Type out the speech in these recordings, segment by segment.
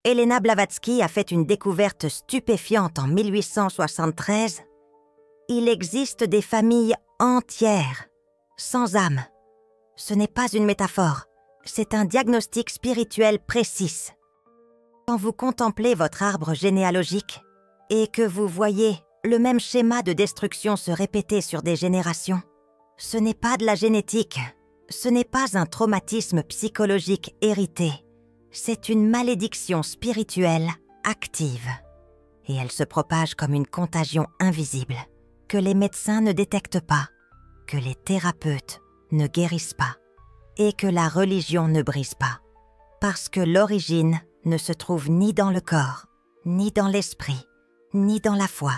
Elena Blavatsky a fait une découverte stupéfiante en 1873. Il existe des familles entières, sans âme. Ce n'est pas une métaphore, c'est un diagnostic spirituel précis. Quand vous contemplez votre arbre généalogique et que vous voyez le même schéma de destruction se répéter sur des générations, ce n'est pas de la génétique, ce n'est pas un traumatisme psychologique hérité, c'est une malédiction spirituelle active. Et elle se propage comme une contagion invisible, que les médecins ne détectent pas, que les thérapeutes ne guérissent pas, et que la religion ne brise pas, parce que l'origine ne se trouve ni dans le corps, ni dans l'esprit, ni dans la foi.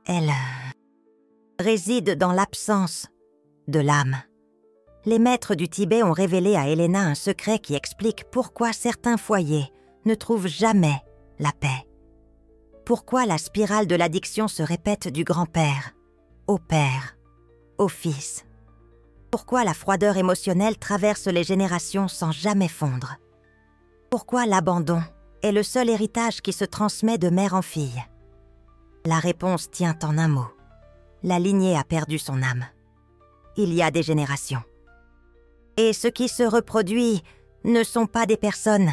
Elle réside dans l'absence de l'âme. Les maîtres du Tibet ont révélé à Elena un secret qui explique pourquoi certains foyers ne trouvent jamais la paix. Pourquoi la spirale de l'addiction se répète du grand-père au père, au fils. Pourquoi la froideur émotionnelle traverse les générations sans jamais fondre. Pourquoi l'abandon est le seul héritage qui se transmet de mère en fille. La réponse tient en un mot. La lignée a perdu son âme. Il y a des générations. Et ce qui se reproduit ne sont pas des personnes,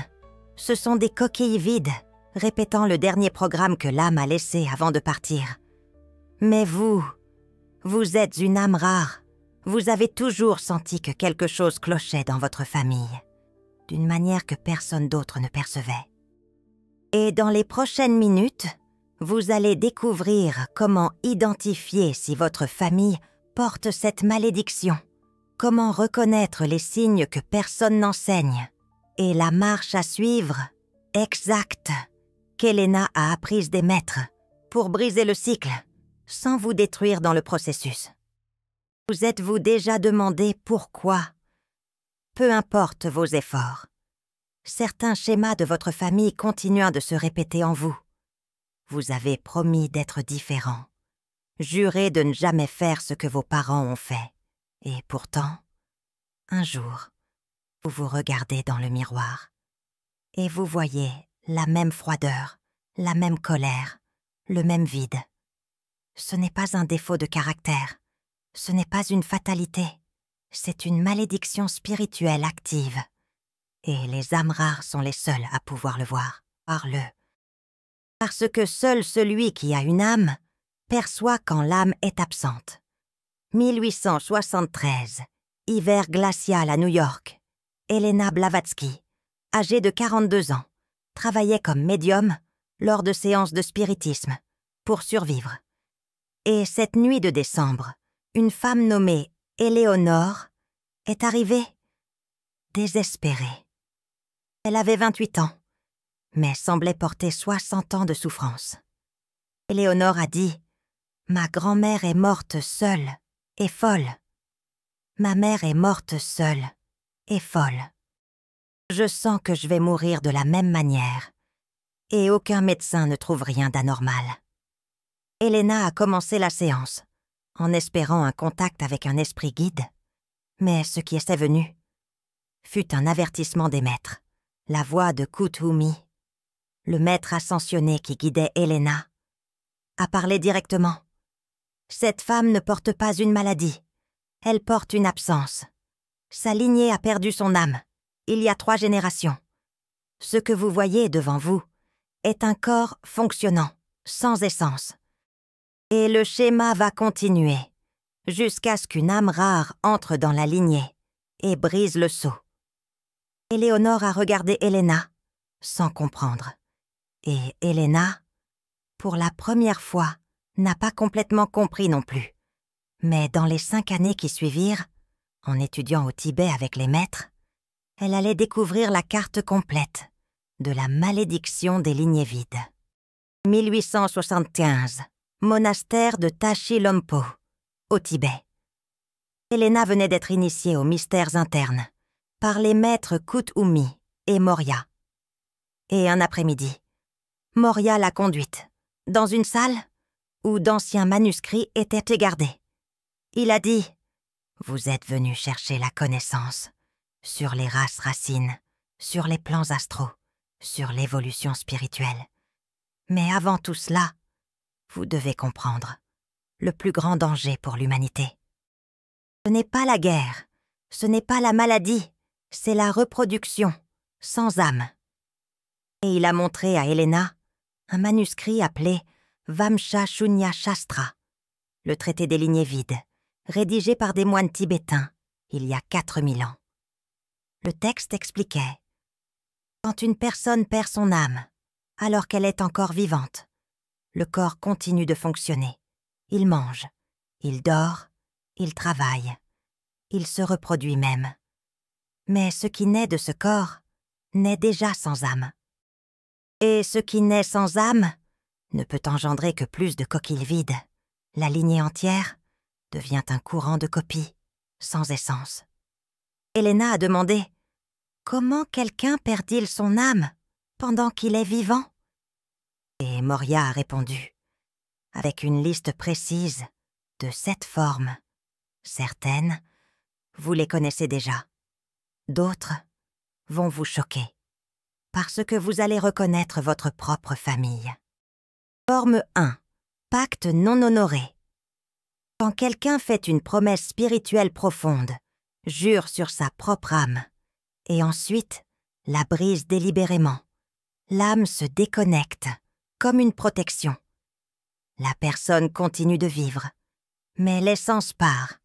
ce sont des coquilles vides, répétant le dernier programme que l'âme a laissé avant de partir. Mais vous êtes une âme rare. Vous avez toujours senti que quelque chose clochait dans votre famille, d'une manière que personne d'autre ne percevait. Et dans les prochaines minutes, vous allez découvrir comment identifier si votre famille porte cette malédiction. Comment reconnaître les signes que personne n'enseigne et la marche à suivre exacte qu'Elena a apprise des maîtres pour briser le cycle sans vous détruire dans le processus. Vous êtes-vous déjà demandé pourquoi? Peu importe vos efforts. Certains schémas de votre famille continuent de se répéter en vous. Vous avez promis d'être différent, juré de ne jamais faire ce que vos parents ont fait. Et pourtant, un jour, vous vous regardez dans le miroir et vous voyez la même froideur, la même colère, le même vide. Ce n'est pas un défaut de caractère, ce n'est pas une fatalité, c'est une malédiction spirituelle active. Et les âmes rares sont les seules à pouvoir le voir. Par-le. Parce que seul celui qui a une âme perçoit quand l'âme est absente. 1873, hiver glacial à New York. Elena Blavatsky, âgée de 42 ans, travaillait comme médium lors de séances de spiritisme pour survivre. Et cette nuit de décembre, une femme nommée Éléonore est arrivée désespérée. Elle avait 28 ans, mais semblait porter 60 ans de souffrance. Éléonore a dit « Ma grand-mère est morte seule et folle. Ma mère est morte seule et folle. Je sens que je vais mourir de la même manière, et aucun médecin ne trouve rien d'anormal. » Elena a commencé la séance, en espérant un contact avec un esprit guide, mais ce qui était venu fut un avertissement des maîtres, la voix de Kuthumi, le maître ascensionné qui guidait Elena, a parlé directement. Cette femme ne porte pas une maladie, elle porte une absence. Sa lignée a perdu son âme, il y a 3 générations. Ce que vous voyez devant vous est un corps fonctionnant, sans essence. Et le schéma va continuer, jusqu'à ce qu'une âme rare entre dans la lignée et brise le sceau. Éléonore a regardé Elena, sans comprendre. Et Elena, pour la première fois, n'a pas complètement compris non plus. Mais dans les 5 années qui suivirent, en étudiant au Tibet avec les maîtres, elle allait découvrir la carte complète de la malédiction des lignées vides. 1875, monastère de Tashi Lhompo, au Tibet. Elena venait d'être initiée aux mystères internes par les maîtres Kuthumi et Morya. Et un après-midi, Morya l'a conduite dans une salle où d'anciens manuscrits étaient gardés. Il a dit « Vous êtes venu chercher la connaissance sur les races racines, sur les plans astraux, sur l'évolution spirituelle. Mais avant tout cela, vous devez comprendre le plus grand danger pour l'humanité. Ce n'est pas la guerre, ce n'est pas la maladie, c'est la reproduction, sans âme. Et il a montré à Helena un manuscrit appelé Vamsha Shunya Shastra, le traité des lignées vides, rédigé par des moines tibétains il y a 4000 ans. Le texte expliquait: quand une personne perd son âme, alors qu'elle est encore vivante, le corps continue de fonctionner. Il mange, il dort, il travaille, il se reproduit même. Mais ce qui naît de ce corps naît déjà sans âme. Et ce qui naît sans âme ne peut engendrer que plus de coquilles vides. La lignée entière devient un courant de copies, sans essence. Helena a demandé: comment quelqu'un perd-il son âme pendant qu'il est vivant? Et Moria a répondu, avec une liste précise de 7 formes. Certaines, vous les connaissez déjà. D'autres vont vous choquer, parce que vous allez reconnaître votre propre famille. Forme 1. Pacte non honoré. Quand quelqu'un fait une promesse spirituelle profonde, jure sur sa propre âme, et ensuite la brise délibérément, l'âme se déconnecte, comme une protection. La personne continue de vivre, mais l'essence part,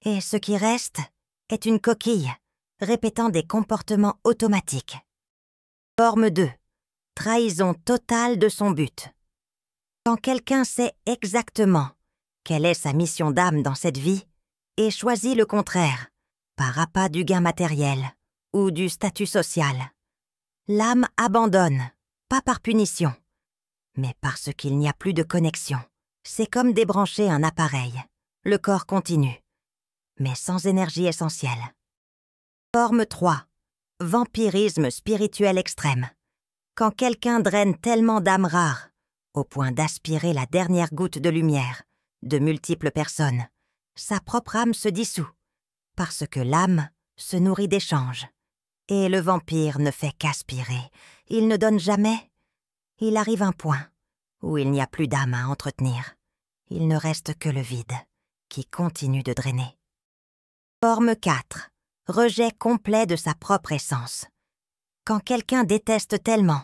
et ce qui reste est une coquille, répétant des comportements automatiques. Forme 2. Trahison totale de son but. Quand quelqu'un sait exactement quelle est sa mission d'âme dans cette vie et choisit le contraire, par appât du gain matériel ou du statut social, l'âme abandonne, pas par punition, mais parce qu'il n'y a plus de connexion. C'est comme débrancher un appareil. Le corps continue, mais sans énergie essentielle. Forme 3. Vampirisme spirituel extrême. Quand quelqu'un draine tellement d'âmes rares, au point d'aspirer la dernière goutte de lumière de multiples personnes, sa propre âme se dissout, parce que l'âme se nourrit d'échanges. Et le vampire ne fait qu'aspirer, il ne donne jamais. Il arrive un point où il n'y a plus d'âme à entretenir. Il ne reste que le vide, qui continue de drainer. Forme 4. Rejet complet de sa propre essence. Quand quelqu'un déteste tellement,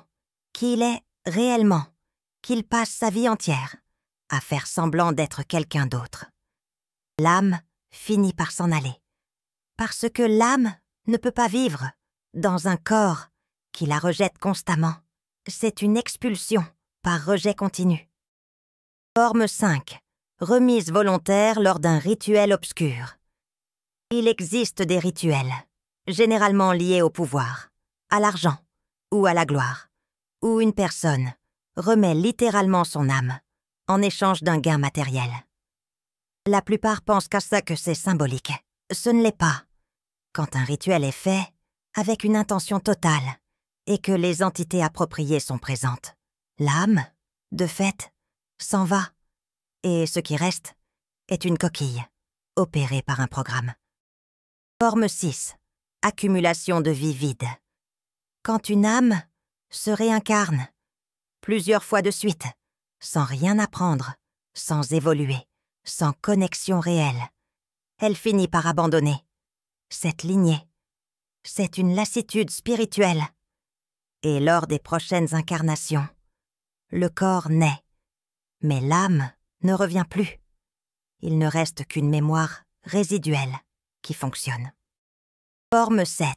qu'il est réellement, qu'il passe sa vie entière à faire semblant d'être quelqu'un d'autre, l'âme finit par s'en aller. Parce que l'âme ne peut pas vivre dans un corps qui la rejette constamment. C'est une expulsion par rejet continu. Forme 5. Remise volontaire lors d'un rituel obscur. Il existe des rituels, généralement liés au pouvoir, à l'argent ou à la gloire, où une personne remet littéralement son âme en échange d'un gain matériel. La plupart pensent qu'à ça que c'est symbolique. Ce ne l'est pas. Quand un rituel est fait avec une intention totale et que les entités appropriées sont présentes, l'âme, de fait, s'en va, et ce qui reste est une coquille, opérée par un programme. Forme 6. Accumulation de vie vide. Quand une âme se réincarne plusieurs fois de suite, sans rien apprendre, sans évoluer, sans connexion réelle, elle finit par abandonner. Cette lignée, c'est une lassitude spirituelle. Et lors des prochaines incarnations, le corps naît, mais l'âme ne revient plus. Il ne reste qu'une mémoire résiduelle qui fonctionne. Forme 7.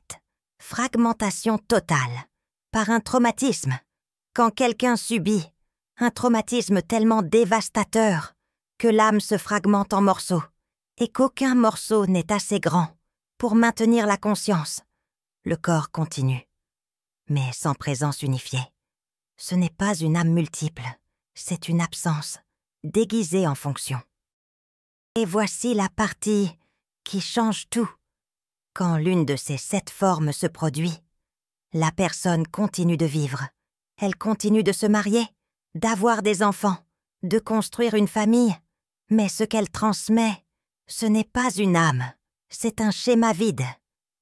Fragmentation totale, par un traumatisme. Quand quelqu'un subit un traumatisme tellement dévastateur que l'âme se fragmente en morceaux et qu'aucun morceau n'est assez grand pour maintenir la conscience, le corps continue, mais sans présence unifiée. Ce n'est pas une âme multiple, c'est une absence, déguisée en fonction. Et voici la partie qui change tout. Quand l'une de ces 7 formes se produit, la personne continue de vivre. Elle continue de se marier, d'avoir des enfants, de construire une famille. Mais ce qu'elle transmet, ce n'est pas une âme, c'est un schéma vide.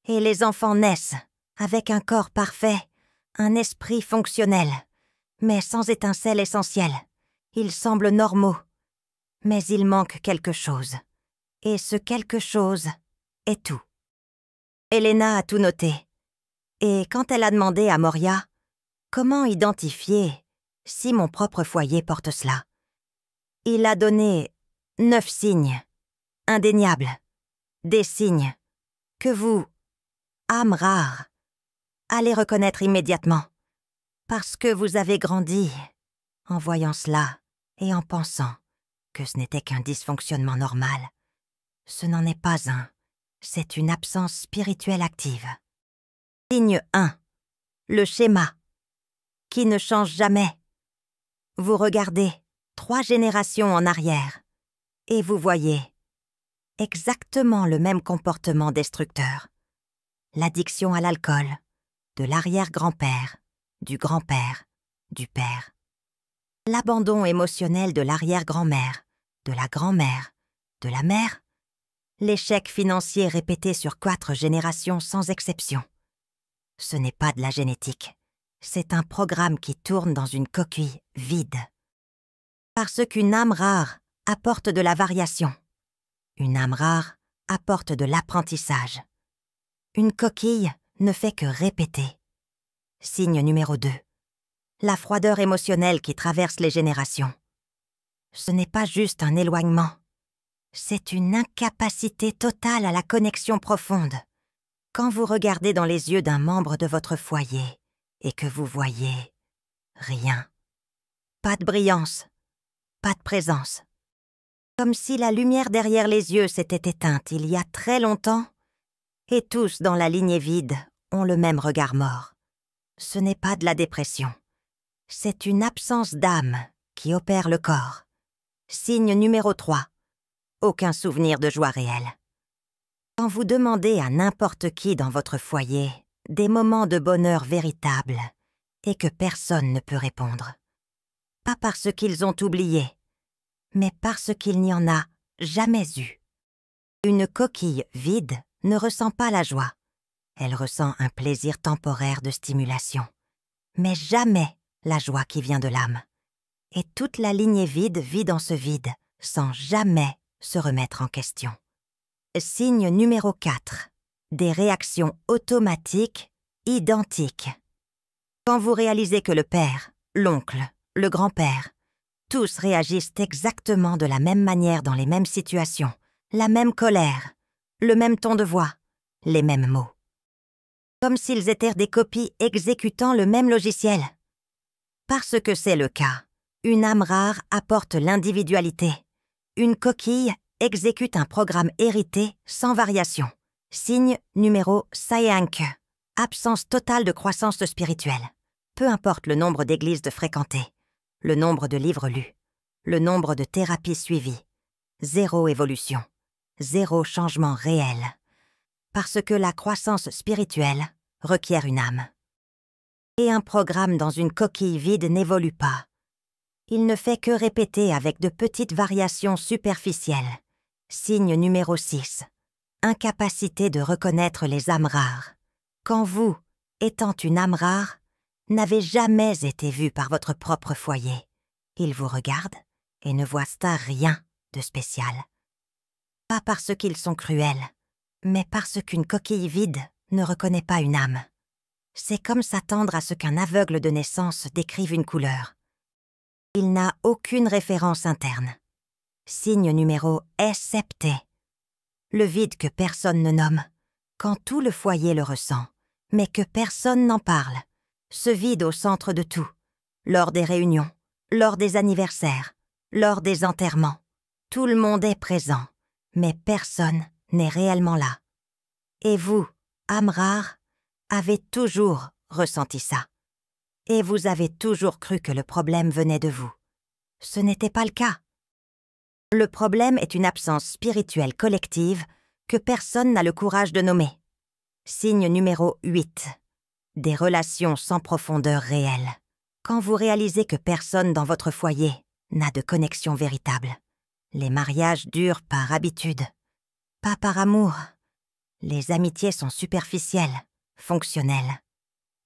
Et les enfants naissent avec un corps parfait, Un esprit fonctionnel, mais sans étincelle essentielle. Ils semblent normaux, mais il manque quelque chose. Et ce quelque chose est tout. Elena a tout noté. Et quand elle a demandé à Moria « Comment identifier si mon propre foyer porte cela ?» il a donné 9 signes, indéniables, des signes que vous, âme rare, allez reconnaître immédiatement, parce que vous avez grandi en voyant cela et en pensant que ce n'était qu'un dysfonctionnement normal. Ce n'en est pas un, c'est une absence spirituelle active. Signe 1. Le schéma, qui ne change jamais. Vous regardez 3 générations en arrière, et vous voyez exactement le même comportement destructeur. L'addiction à l'alcool, de l'arrière-grand-père, du grand-père, du père. L'abandon émotionnel de l'arrière-grand-mère, de la grand-mère, de la mère. L'échec financier répété sur 4 générations sans exception. Ce n'est pas de la génétique, c'est un programme qui tourne dans une coquille vide. Parce qu'une âme rare apporte de la variation. Une âme rare apporte de l'apprentissage. Une coquille ne fait que répéter. Signe numéro 2. La froideur émotionnelle qui traverse les générations. Ce n'est pas juste un éloignement. C'est une incapacité totale à la connexion profonde. Quand vous regardez dans les yeux d'un membre de votre foyer et que vous voyez rien. Pas de brillance, pas de présence. Comme si la lumière derrière les yeux s'était éteinte il y a très longtemps, et tous dans la lignée vide ont le même regard mort. Ce n'est pas de la dépression. C'est une absence d'âme qui opère le corps. Signe numéro 3. Aucun souvenir de joie réelle. Quand vous demandez à n'importe qui dans votre foyer des moments de bonheur véritables et que personne ne peut répondre, pas parce qu'ils ont oublié, mais parce qu'il n'y en a jamais eu. Une coquille vide ne ressent pas la joie. Elle ressent un plaisir temporaire de stimulation, mais jamais la joie qui vient de l'âme. Et toute la lignée vide vit dans ce vide, sans jamais se remettre en question. Signe numéro 4. Des réactions automatiques identiques. Quand vous réalisez que le père, l'oncle, le grand-père, tous réagissent exactement de la même manière dans les mêmes situations, la même colère, le même ton de voix, les mêmes mots. Comme s'ils étaient des copies exécutant le même logiciel. Parce que c'est le cas, une âme rare apporte l'individualité. Une coquille exécute un programme hérité sans variation. Signe numéro 5. Absence totale de croissance spirituelle. Peu importe le nombre d'églises de fréquentées, le nombre de livres lus, le nombre de thérapies suivies. 0 évolution, 0 changement réel. Parce que la croissance spirituelle requiert une âme. Et un programme dans une coquille vide n'évolue pas. Il ne fait que répéter avec de petites variations superficielles. Signe numéro 6. Incapacité de reconnaître les âmes rares. Quand vous, étant une âme rare, n'avez jamais été vu par votre propre foyer, ils vous regardent et ne voient rien de spécial. Pas parce qu'ils sont cruels, mais parce qu'une coquille vide ne reconnaît pas une âme. C'est comme s'attendre à ce qu'un aveugle de naissance décrive une couleur. Il n'a aucune référence interne. Signe numéro SCT. Le vide que personne ne nomme, quand tout le foyer le ressent, mais que personne n'en parle. Ce vide au centre de tout, lors des réunions, lors des anniversaires, lors des enterrements. Tout le monde est présent, mais personne n'est réellement là. Et vous, âme rare, avez toujours ressenti ça. Et vous avez toujours cru que le problème venait de vous. Ce n'était pas le cas. Le problème est une absence spirituelle collective que personne n'a le courage de nommer. Signe numéro 8. Des relations sans profondeur réelle. Quand vous réalisez que personne dans votre foyer n'a de connexion véritable. Les mariages durent par habitude, pas par amour. Les amitiés sont superficielles, fonctionnelles.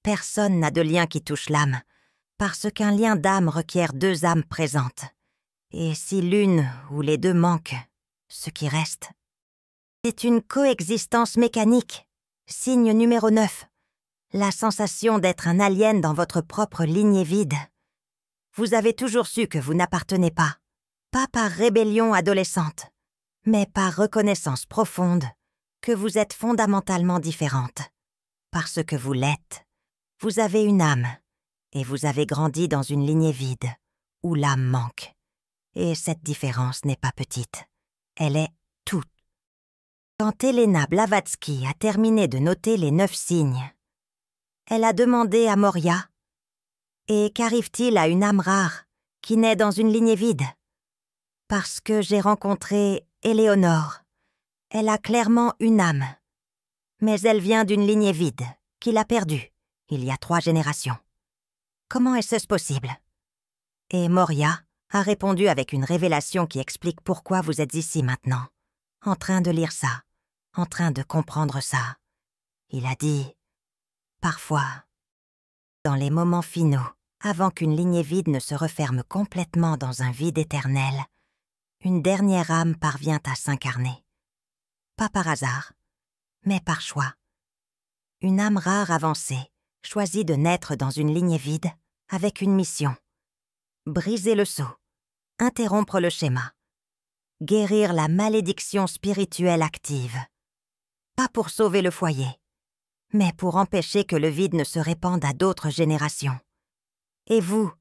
Personne n'a de lien qui touche l'âme, parce qu'un lien d'âme requiert deux âmes présentes. Et si l'une ou les deux manquent, ce qui reste, c'est une coexistence mécanique. Signe numéro 9. La sensation d'être un alien dans votre propre lignée vide. Vous avez toujours su que vous n'appartenez pas par rébellion adolescente, mais par reconnaissance profonde que vous êtes fondamentalement différente. Parce que vous l'êtes, vous avez une âme, et vous avez grandi dans une lignée vide, où l'âme manque. Et cette différence n'est pas petite, elle est toute. Quand Elena Blavatsky a terminé de noter les 9 signes, elle a demandé à Moria « Et qu'arrive-t-il à une âme rare qui naît dans une lignée vide ?» Parce que j'ai rencontré Éléonore. Elle a clairement une âme, mais elle vient d'une lignée vide, qu'il a perdue, il y a 3 générations. Comment est-ce possible? Et Moria a répondu avec une révélation qui explique pourquoi vous êtes ici maintenant, en train de lire ça, en train de comprendre ça. Il a dit « Parfois, dans les moments finaux, avant qu'une lignée vide ne se referme complètement dans un vide éternel, une dernière âme parvient à s'incarner. Pas par hasard, mais par choix. Une âme rare avancée choisit de naître dans une lignée vide avec une mission. Briser le sceau, interrompre le schéma, guérir la malédiction spirituelle active. Pas pour sauver le foyer, mais pour empêcher que le vide ne se répande à d'autres générations. Et vous,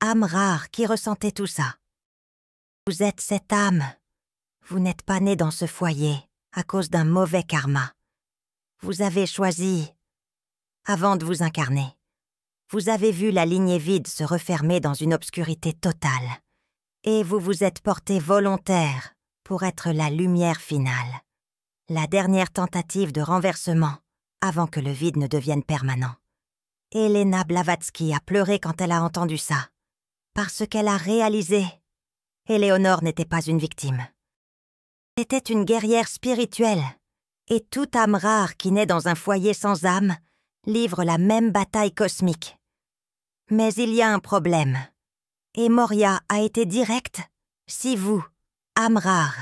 âme rare qui ressentez tout ça, vous êtes cette âme. Vous n'êtes pas né dans ce foyer à cause d'un mauvais karma. Vous avez choisi, avant de vous incarner, vous avez vu la lignée vide se refermer dans une obscurité totale, et vous vous êtes porté volontaire pour être la lumière finale, la dernière tentative de renversement avant que le vide ne devienne permanent. Elena Blavatsky a pleuré quand elle a entendu ça, parce qu'elle a réalisé Éléonore n'était pas une victime. C'était une guerrière spirituelle, et toute âme rare qui naît dans un foyer sans âme livre la même bataille cosmique. Mais il y a un problème, et Moria a été directe. Si vous, âme rare,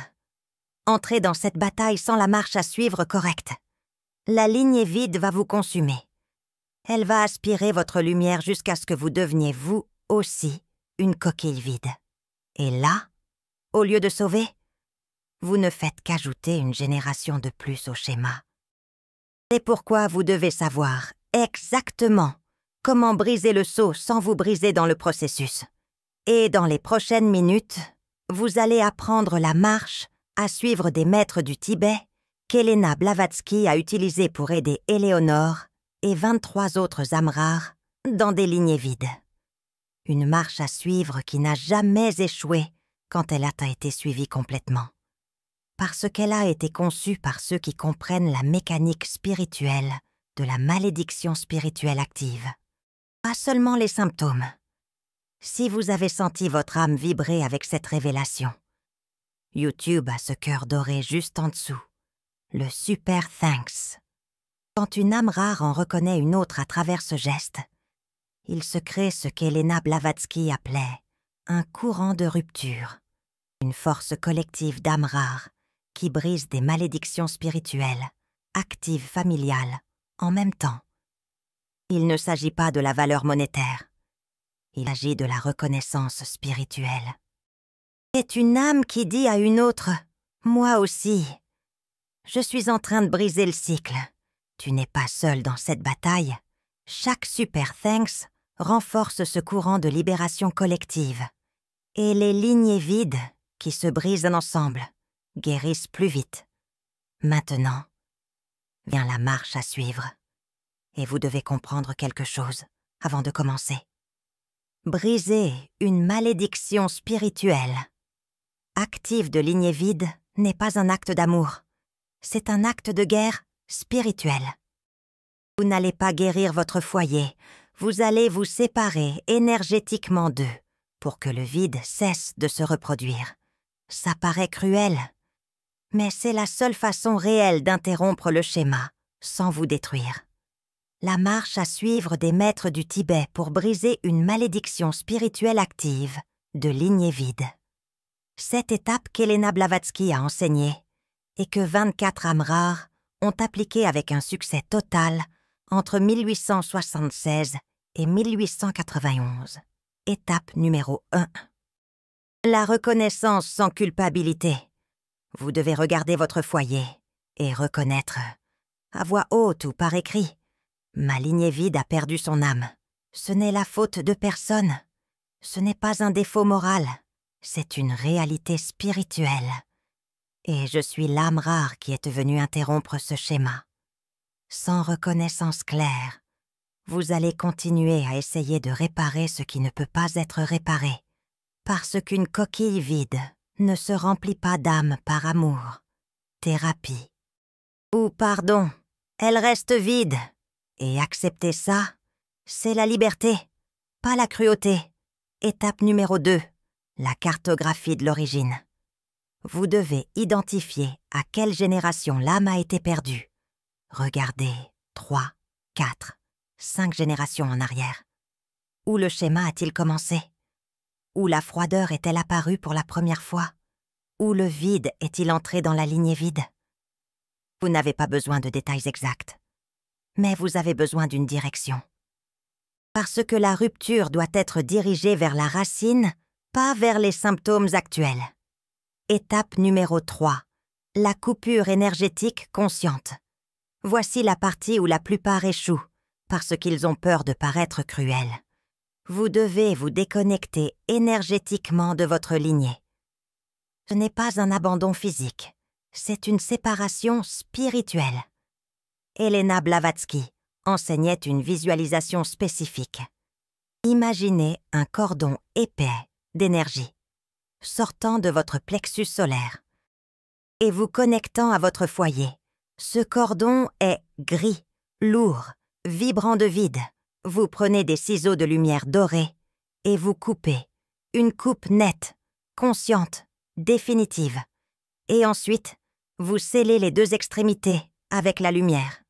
entrez dans cette bataille sans la marche à suivre correcte, la lignée vide va vous consumer. Elle va aspirer votre lumière jusqu'à ce que vous deveniez vous aussi une coquille vide. Et là, au lieu de sauver, vous ne faites qu'ajouter une génération de plus au schéma. C'est pourquoi vous devez savoir exactement comment briser le sceau sans vous briser dans le processus. Et dans les prochaines minutes, vous allez apprendre la marche à suivre des maîtres du Tibet qu'Elena Blavatsky a utilisé pour aider Éléonore et 23 autres âmes rares dans des lignées vides. Une marche à suivre qui n'a jamais échoué quand elle a été suivie complètement. Parce qu'elle a été conçue par ceux qui comprennent la mécanique spirituelle de la malédiction spirituelle active. Pas seulement les symptômes. Si vous avez senti votre âme vibrer avec cette révélation, YouTube a ce cœur doré juste en dessous, le super thanks. Quand une âme rare en reconnaît une autre à travers ce geste, il se crée ce qu'Elena Blavatsky appelait un courant de rupture, une force collective d'âmes rares qui brise des malédictions spirituelles, actives familiales, en même temps. Il ne s'agit pas de la valeur monétaire, il s'agit de la reconnaissance spirituelle. C'est une âme qui dit à une autre « Moi aussi, je suis en train de briser le cycle. Tu n'es pas seul dans cette bataille. » Chaque super thanks renforce ce courant de libération collective. Et les lignées vides qui se brisent ensemble guérissent plus vite. Maintenant, vient la marche à suivre. Et vous devez comprendre quelque chose avant de commencer. Briser une malédiction spirituelle active de lignée vide n'est pas un acte d'amour. C'est un acte de guerre spirituelle. Vous n'allez pas guérir votre foyer, vous allez vous séparer énergétiquement d'eux pour que le vide cesse de se reproduire. Ça paraît cruel, mais c'est la seule façon réelle d'interrompre le schéma sans vous détruire. La marche à suivre des maîtres du Tibet pour briser une malédiction spirituelle active de lignée vide. Cette étape qu'Helena Blavatsky a enseignée et que 24 âmes rares ont appliquée avec un succès total entre 1876 et 1891. Étape numéro 1. La reconnaissance sans culpabilité. Vous devez regarder votre foyer et reconnaître, à voix haute ou par écrit, « Ma lignée vide a perdu son âme. Ce n'est la faute de personne. Ce n'est pas un défaut moral. C'est une réalité spirituelle. Et je suis l'âme rare qui est venue interrompre ce schéma. » Sans reconnaissance claire, vous allez continuer à essayer de réparer ce qui ne peut pas être réparé, parce qu'une coquille vide ne se remplit pas d'âme par amour, thérapie. Ou pardon, elle reste vide. Et accepter ça, c'est la liberté, pas la cruauté. Étape numéro 2, la cartographie de l'origine. Vous devez identifier à quelle génération l'âme a été perdue. Regardez 3, 4, 5 générations en arrière. Où le schéma a-t-il commencé? Où la froideur est-elle apparue pour la première fois? Où le vide est-il entré dans la lignée vide? Vous n'avez pas besoin de détails exacts, mais vous avez besoin d'une direction. Parce que la rupture doit être dirigée vers la racine, pas vers les symptômes actuels. Étape numéro 3. La coupure énergétique consciente. Voici la partie où la plupart échouent, parce qu'ils ont peur de paraître cruels. Vous devez vous déconnecter énergétiquement de votre lignée. Ce n'est pas un abandon physique, c'est une séparation spirituelle. Helena Blavatsky enseignait une visualisation spécifique. Imaginez un cordon épais d'énergie sortant de votre plexus solaire et vous connectant à votre foyer. Ce cordon est gris, lourd, vibrant de vide. Vous prenez des ciseaux de lumière dorée et vous coupez. Une coupe nette, consciente, définitive. Et ensuite, vous scellez les deux extrémités avec la lumière.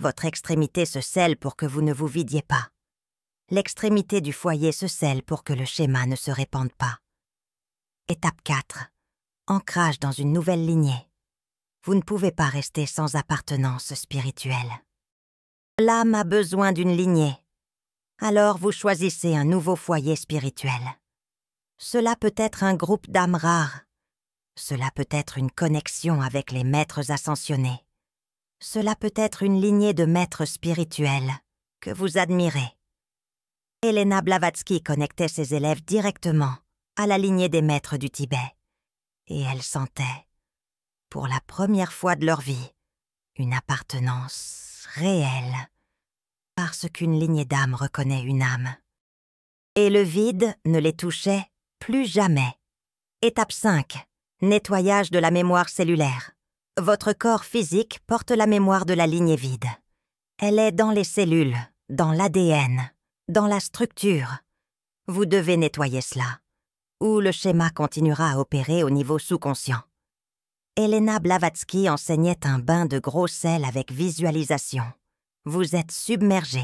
Votre extrémité se scelle pour que vous ne vous vidiez pas. L'extrémité du foyer se scelle pour que le schéma ne se répande pas. Étape 4. Ancrage dans une nouvelle lignée. Vous ne pouvez pas rester sans appartenance spirituelle. L'âme a besoin d'une lignée. Alors vous choisissez un nouveau foyer spirituel. Cela peut être un groupe d'âmes rares. Cela peut être une connexion avec les maîtres ascensionnés. Cela peut être une lignée de maîtres spirituels que vous admirez. Helena Blavatsky connectait ses élèves directement à la lignée des maîtres du Tibet. Et elle sentait, pour la première fois de leur vie, une appartenance réelle, parce qu'une lignée d'âme reconnaît une âme. Et le vide ne les touchait plus jamais. Étape 5. Nettoyage de la mémoire cellulaire. Votre corps physique porte la mémoire de la lignée vide. Elle est dans les cellules, dans l'ADN, dans la structure. Vous devez nettoyer cela, ou le schéma continuera à opérer au niveau sous-conscient. Helena Blavatsky enseignait un bain de gros sel avec visualisation. Vous êtes submergé,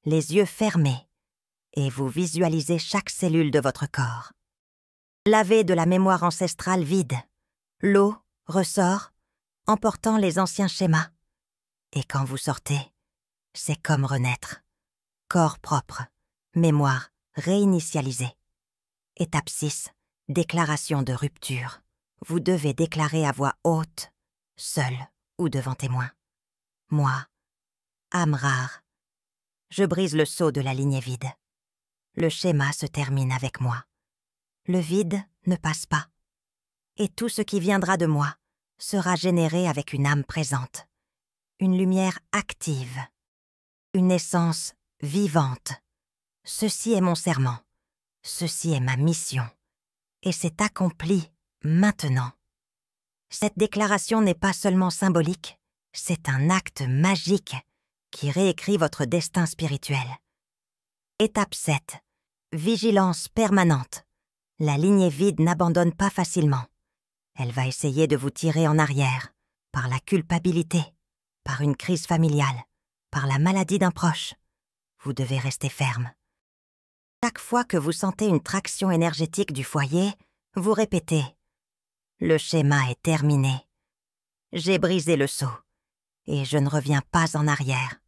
les yeux fermés, et vous visualisez chaque cellule de votre corps. Lavez de la mémoire ancestrale vide. L'eau ressort, emportant les anciens schémas. Et quand vous sortez, c'est comme renaître. Corps propre, mémoire réinitialisée. Étape 6. Déclaration de rupture. Vous devez déclarer à voix haute, seul ou devant témoin. Moi, âme rare, je brise le sceau de la lignée vide. Le schéma se termine avec moi. Le vide ne passe pas. Et tout ce qui viendra de moi sera généré avec une âme présente, une lumière active, une essence vivante. Ceci est mon serment, ceci est ma mission, et c'est accompli maintenant. Cette déclaration n'est pas seulement symbolique, c'est un acte magique qui réécrit votre destin spirituel. Étape 7. Vigilance permanente. La lignée vide n'abandonne pas facilement. Elle va essayer de vous tirer en arrière, par la culpabilité, par une crise familiale, par la maladie d'un proche. Vous devez rester ferme. Chaque fois que vous sentez une traction énergétique du foyer, vous répétez « Le schéma est terminé. J'ai brisé le sceau et je ne reviens pas en arrière. »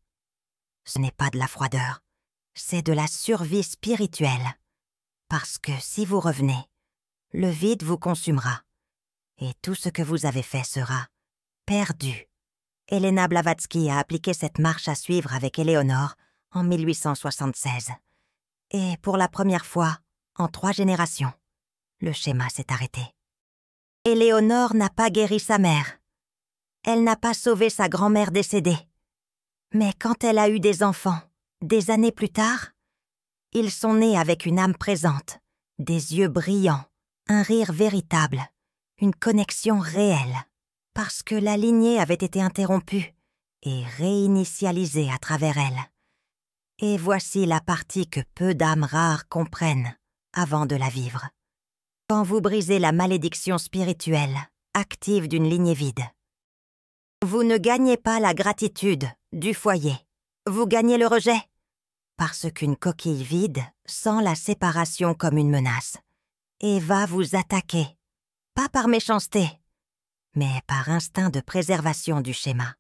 Ce n'est pas de la froideur, c'est de la survie spirituelle. Parce que si vous revenez, le vide vous consumera et tout ce que vous avez fait sera perdu. Elena Blavatsky a appliqué cette marche à suivre avec Éléonore en 1876. Et pour la première fois, en 3 générations, le schéma s'est arrêté. Éléonore n'a pas guéri sa mère. Elle n'a pas sauvé sa grand-mère décédée. Mais quand elle a eu des enfants, des années plus tard, ils sont nés avec une âme présente, des yeux brillants, un rire véritable, une connexion réelle. Parce que la lignée avait été interrompue et réinitialisée à travers elle. Et voici la partie que peu d'âmes rares comprennent avant de la vivre. Quand vous brisez la malédiction spirituelle active d'une lignée vide, vous ne gagnez pas la gratitude du foyer, vous gagnez le rejet. Parce qu'une coquille vide sent la séparation comme une menace et va vous attaquer, pas par méchanceté, mais par instinct de préservation du schéma.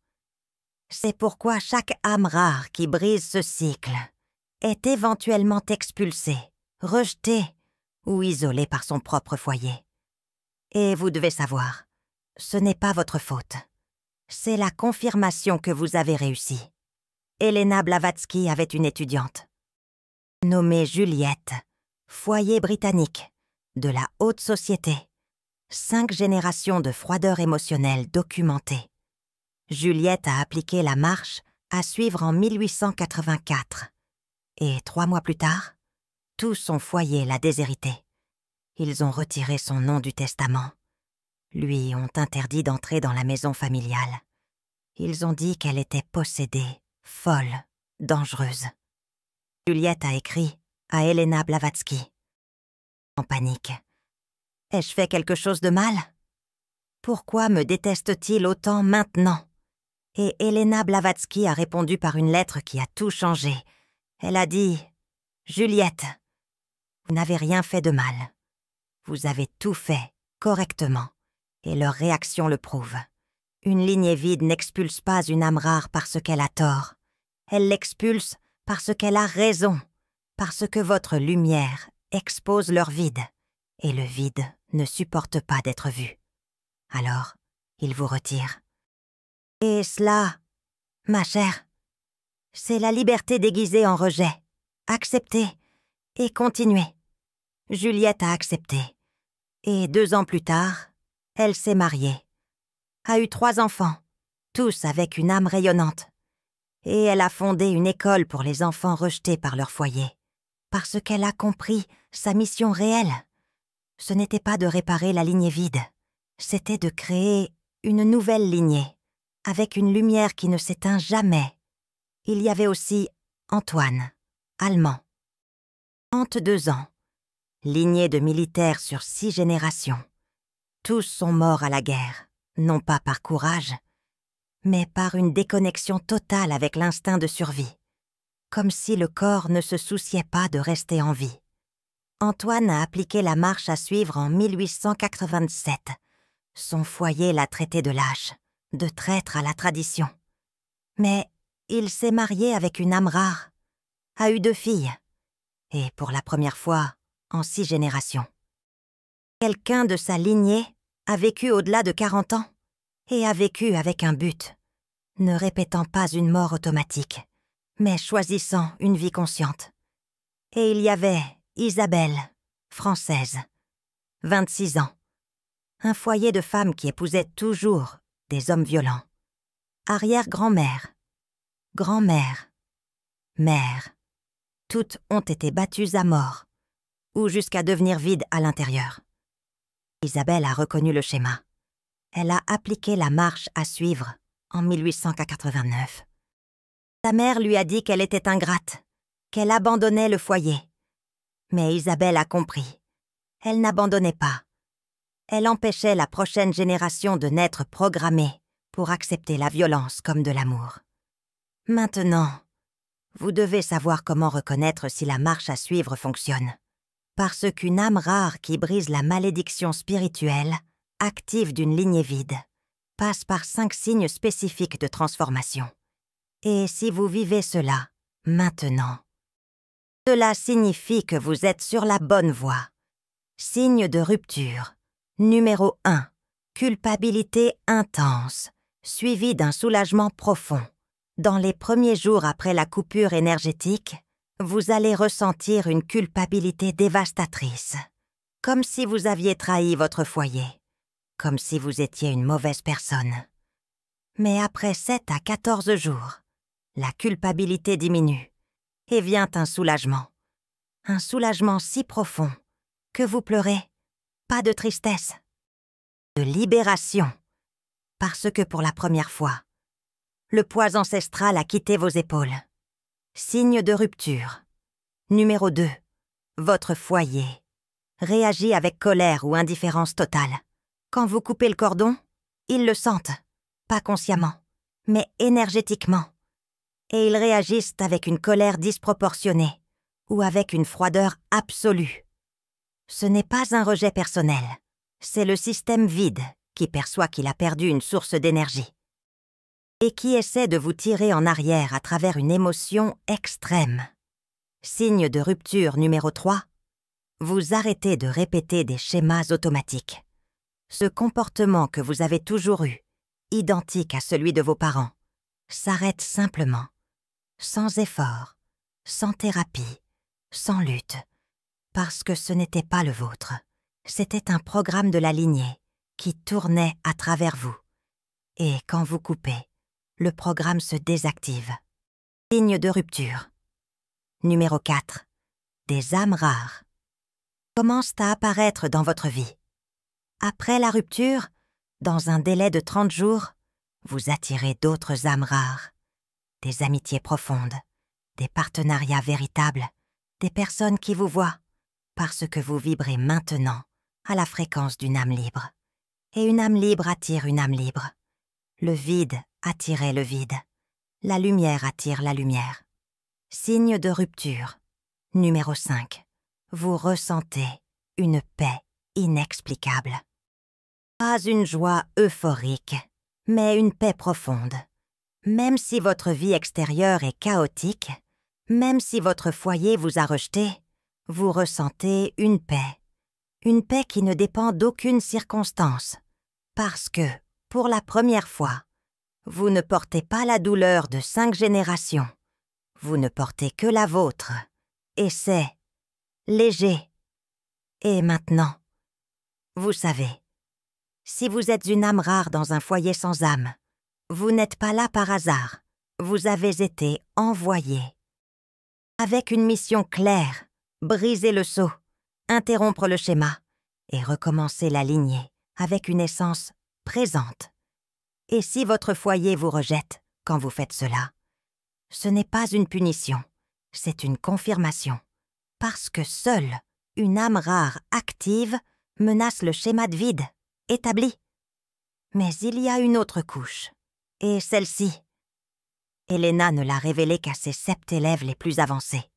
C'est pourquoi chaque âme rare qui brise ce cycle est éventuellement expulsée, rejetée ou isolée par son propre foyer. Et vous devez savoir, ce n'est pas votre faute. C'est la confirmation que vous avez réussi. Elena Blavatsky avait une étudiante, nommée Juliette, foyer britannique, de la haute société. 5 générations de froideur émotionnelle documentées. Juliette a appliqué la marche à suivre en 1884. Et 3 mois plus tard, tout son foyer l'a déshérité. Ils ont retiré son nom du testament. Lui ont interdit d'entrer dans la maison familiale. Ils ont dit qu'elle était possédée, folle, dangereuse. Juliette a écrit à Elena Blavatsky. En panique. Ai-je fait quelque chose de mal? Pourquoi me déteste-t-il autant maintenant? Et Elena Blavatsky a répondu par une lettre qui a tout changé. Elle a dit « Juliette, vous n'avez rien fait de mal. Vous avez tout fait correctement, et leur réaction le prouve. Une lignée vide n'expulse pas une âme rare parce qu'elle a tort. Elle l'expulse parce qu'elle a raison, parce que votre lumière expose leur vide, et le vide ne supporte pas d'être vu. Alors, il vous retire. Et cela, ma chère, c'est la liberté déguisée en rejet. Acceptez et continuez. Juliette a accepté. Et 2 ans plus tard, elle s'est mariée. A eu 3 enfants, tous avec une âme rayonnante. Et elle a fondé une école pour les enfants rejetés par leur foyer. Parce qu'elle a compris sa mission réelle. Ce n'était pas de réparer la lignée vide, c'était de créer une nouvelle lignée, avec une lumière qui ne s'éteint jamais. Il y avait aussi Antoine, allemand. 32 ans, lignée de militaires sur 6 générations. Tous sont morts à la guerre, non pas par courage, mais par une déconnexion totale avec l'instinct de survie, comme si le corps ne se souciait pas de rester en vie. Antoine a appliqué la marche à suivre en 1887. Son foyer l'a traité de lâche, de traître à la tradition. Mais il s'est marié avec une âme rare, a eu 2 filles, et pour la première fois en 6 générations. Quelqu'un de sa lignée a vécu au-delà de 40 ans et a vécu avec un but, ne répétant pas une mort automatique, mais choisissant une vie consciente. Et il y avait Isabelle, française, 26 ans. Un foyer de femmes qui épousaient toujours des hommes violents. Arrière-grand-mère, grand-mère, mère. Toutes ont été battues à mort, ou jusqu'à devenir vides à l'intérieur. Isabelle a reconnu le schéma. Elle a appliqué la marche à suivre en 1889. Sa mère lui a dit qu'elle était ingrate, qu'elle abandonnait le foyer. Mais Isabelle a compris. Elle n'abandonnait pas. Elle empêchait la prochaine génération de naître programmée pour accepter la violence comme de l'amour. Maintenant, vous devez savoir comment reconnaître si la marche à suivre fonctionne. Parce qu'une âme rare qui brise la malédiction spirituelle, active d'une lignée vide, passe par 5 signes spécifiques de transformation. Et si vous vivez cela, maintenant, cela signifie que vous êtes sur la bonne voie. Signe de rupture. Numéro 1. Culpabilité intense, suivie d'un soulagement profond. Dans les premiers jours après la coupure énergétique, vous allez ressentir une culpabilité dévastatrice, comme si vous aviez trahi votre foyer, comme si vous étiez une mauvaise personne. Mais après 7 à 14 jours, la culpabilité diminue et vient un soulagement si profond que vous pleurez, pas de tristesse, de libération, parce que pour la première fois, le poids ancestral a quitté vos épaules. Signe de rupture. Numéro 2. Votre foyer réagit avec colère ou indifférence totale. Quand vous coupez le cordon, ils le sentent, pas consciemment, mais énergétiquement. Et ils réagissent avec une colère disproportionnée ou avec une froideur absolue. Ce n'est pas un rejet personnel, c'est le système vide qui perçoit qu'il a perdu une source d'énergie et qui essaie de vous tirer en arrière à travers une émotion extrême. Signe de rupture numéro 3. Vous arrêtez de répéter des schémas automatiques. Ce comportement que vous avez toujours eu, identique à celui de vos parents, s'arrête simplement, sans effort, sans thérapie, sans lutte, parce que ce n'était pas le vôtre. C'était un programme de la lignée qui tournait à travers vous. Et quand vous coupez, le programme se désactive. Signe de rupture. Numéro 4. Des âmes rares commencent à apparaître dans votre vie. Après la rupture, dans un délai de 30 jours, vous attirez d'autres âmes rares, des amitiés profondes, des partenariats véritables, des personnes qui vous voient, parce que vous vibrez maintenant à la fréquence d'une âme libre. Et une âme libre attire une âme libre. Le vide attirait le vide. La lumière attire la lumière. Signe de rupture. Numéro 5. Vous ressentez une paix inexplicable. Pas une joie euphorique, mais une paix profonde. Même si votre vie extérieure est chaotique, même si votre foyer vous a rejeté, vous ressentez une paix qui ne dépend d'aucune circonstance, parce que, pour la première fois, vous ne portez pas la douleur de 5 générations, vous ne portez que la vôtre, et c'est léger. Et maintenant, vous savez, si vous êtes une âme rare dans un foyer sans âme, vous n'êtes pas là par hasard, vous avez été envoyé. Avec une mission claire, briser le sceau, interrompre le schéma et recommencer la lignée avec une essence présente. Et si votre foyer vous rejette quand vous faites cela, ce n'est pas une punition, c'est une confirmation. Parce que seule une âme rare active menace le schéma de vide, établi. Mais il y a une autre couche, et celle-ci, Elena ne l'a révélée qu'à ses 7 élèves les plus avancés.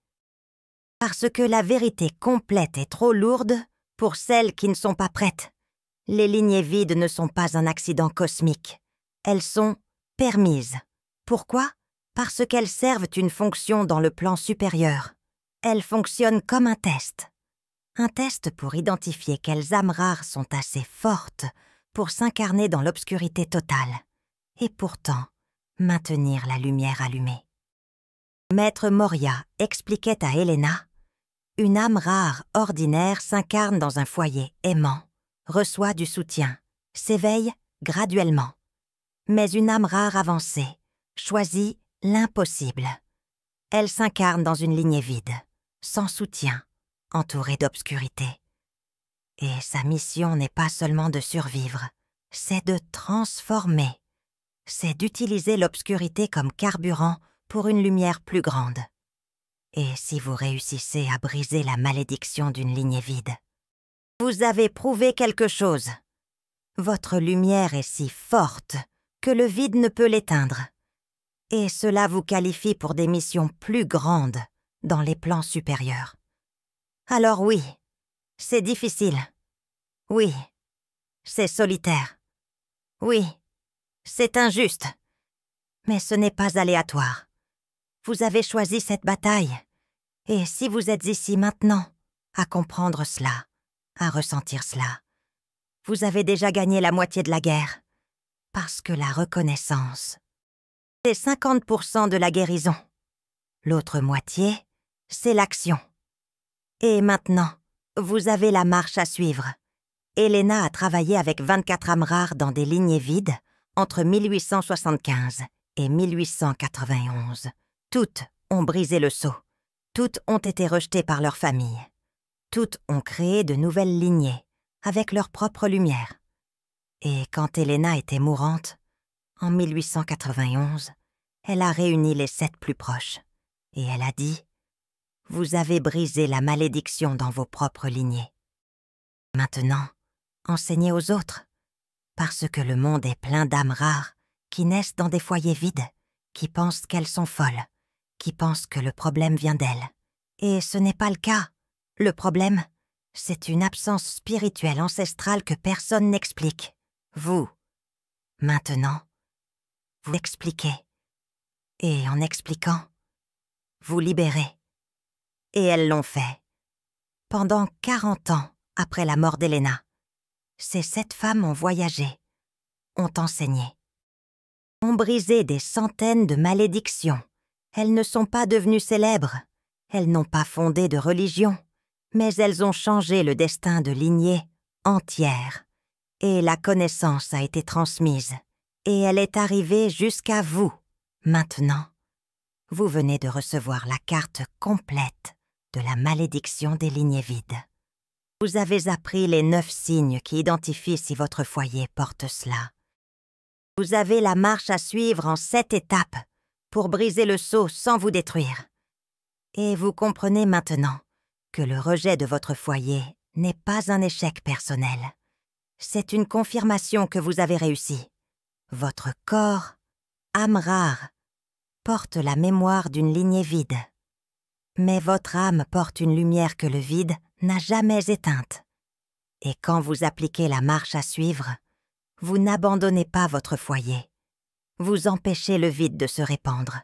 Parce que la vérité complète est trop lourde pour celles qui ne sont pas prêtes. Les lignées vides ne sont pas un accident cosmique. Elles sont permises. Pourquoi ? Parce qu'elles servent une fonction dans le plan supérieur. Elles fonctionnent comme un test. Un test pour identifier quelles âmes rares sont assez fortes pour s'incarner dans l'obscurité totale et pourtant maintenir la lumière allumée. Maître Moria expliquait à Elena, une âme rare ordinaire s'incarne dans un foyer aimant, reçoit du soutien, s'éveille graduellement. Mais une âme rare avancée choisit l'impossible. Elle s'incarne dans une lignée vide, sans soutien, entourée d'obscurité. Et sa mission n'est pas seulement de survivre, c'est de transformer. C'est d'utiliser l'obscurité comme carburant pour une lumière plus grande. Et si vous réussissez à briser la malédiction d'une lignée vide, vous avez prouvé quelque chose. Votre lumière est si forte que le vide ne peut l'éteindre. Et cela vous qualifie pour des missions plus grandes dans les plans supérieurs. Alors oui, c'est difficile. Oui, c'est solitaire. Oui, c'est injuste. Mais ce n'est pas aléatoire. Vous avez choisi cette bataille. Et si vous êtes ici maintenant, à comprendre cela, à ressentir cela, vous avez déjà gagné la moitié de la guerre. Parce que la reconnaissance, c'est 50% de la guérison. L'autre moitié, c'est l'action. Et maintenant, vous avez la marche à suivre. Elena a travaillé avec 24 âmes rares dans des lignées vides entre 1875 et 1891. Toutes ont brisé le sceau. Toutes ont été rejetées par leur famille. Toutes ont créé de nouvelles lignées, avec leur propre lumière. Et quand Elena était mourante, en 1891, elle a réuni les 7 plus proches. Et elle a dit « Vous avez brisé la malédiction dans vos propres lignées. Maintenant, enseignez aux autres, parce que le monde est plein d'âmes rares qui naissent dans des foyers vides, qui pensent qu'elles sont folles, qui pensent que le problème vient d'elles. Et ce n'est pas le cas. Le problème, c'est une absence spirituelle ancestrale que personne n'explique. Vous, maintenant, vous expliquez. Et en expliquant, vous libérez. Et elles l'ont fait. Pendant 40 ans après la mort d'Elena, ces 7 femmes ont voyagé, ont enseigné, ont brisé des centaines de malédictions. Elles ne sont pas devenues célèbres, elles n'ont pas fondé de religion, mais elles ont changé le destin de lignées entières. Et la connaissance a été transmise, et elle est arrivée jusqu'à vous. Maintenant, vous venez de recevoir la carte complète de la malédiction des lignées vides. Vous avez appris les 9 signes qui identifient si votre foyer porte cela. Vous avez la marche à suivre en 7 étapes pour briser le sceau sans vous détruire. Et vous comprenez maintenant que le rejet de votre foyer n'est pas un échec personnel. C'est une confirmation que vous avez réussi. Votre corps, âme rare, porte la mémoire d'une lignée vide. Mais votre âme porte une lumière que le vide n'a jamais éteinte. Et quand vous appliquez la marche à suivre, vous n'abandonnez pas votre foyer. Vous empêchez le vide de se répandre.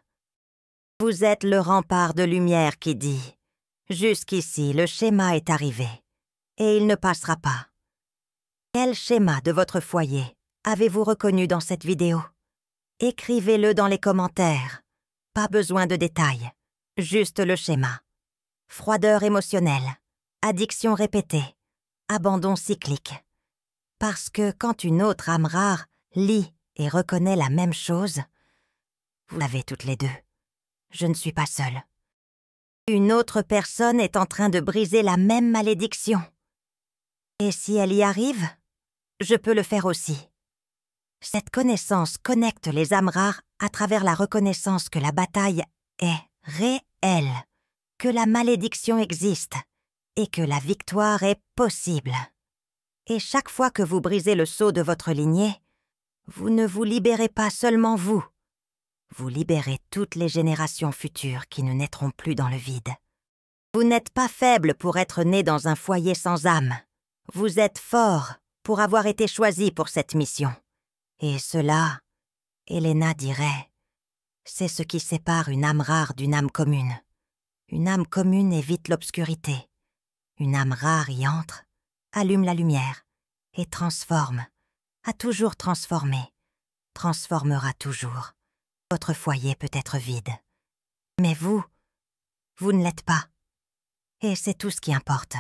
Vous êtes le rempart de lumière qui dit « Jusqu'ici, le schéma est arrivé, et il ne passera pas ». Quel schéma de votre foyer avez-vous reconnu dans cette vidéo? Écrivez-le dans les commentaires. Pas besoin de détails, juste le schéma. Froideur émotionnelle, addiction répétée, abandon cyclique. Parce que quand une autre âme rare lit et reconnaît la même chose, vous l'avez toutes les deux. Je ne suis pas seule. Une autre personne est en train de briser la même malédiction. Et si elle y arrive, je peux le faire aussi. Cette connaissance connecte les âmes rares à travers la reconnaissance que la bataille est réelle, que la malédiction existe et que la victoire est possible. Et chaque fois que vous brisez le sceau de votre lignée, vous ne vous libérez pas seulement vous. Vous libérez toutes les générations futures qui ne naîtront plus dans le vide. Vous n'êtes pas faible pour être né dans un foyer sans âme. Vous êtes fort pour avoir été choisi pour cette mission. Et cela, Elena dirait, c'est ce qui sépare une âme rare d'une âme commune. Une âme commune évite l'obscurité. Une âme rare y entre, allume la lumière et transforme, a toujours transformé, transformera toujours. Votre foyer peut être vide. Mais vous ne l'êtes pas. Et c'est tout ce qui importe.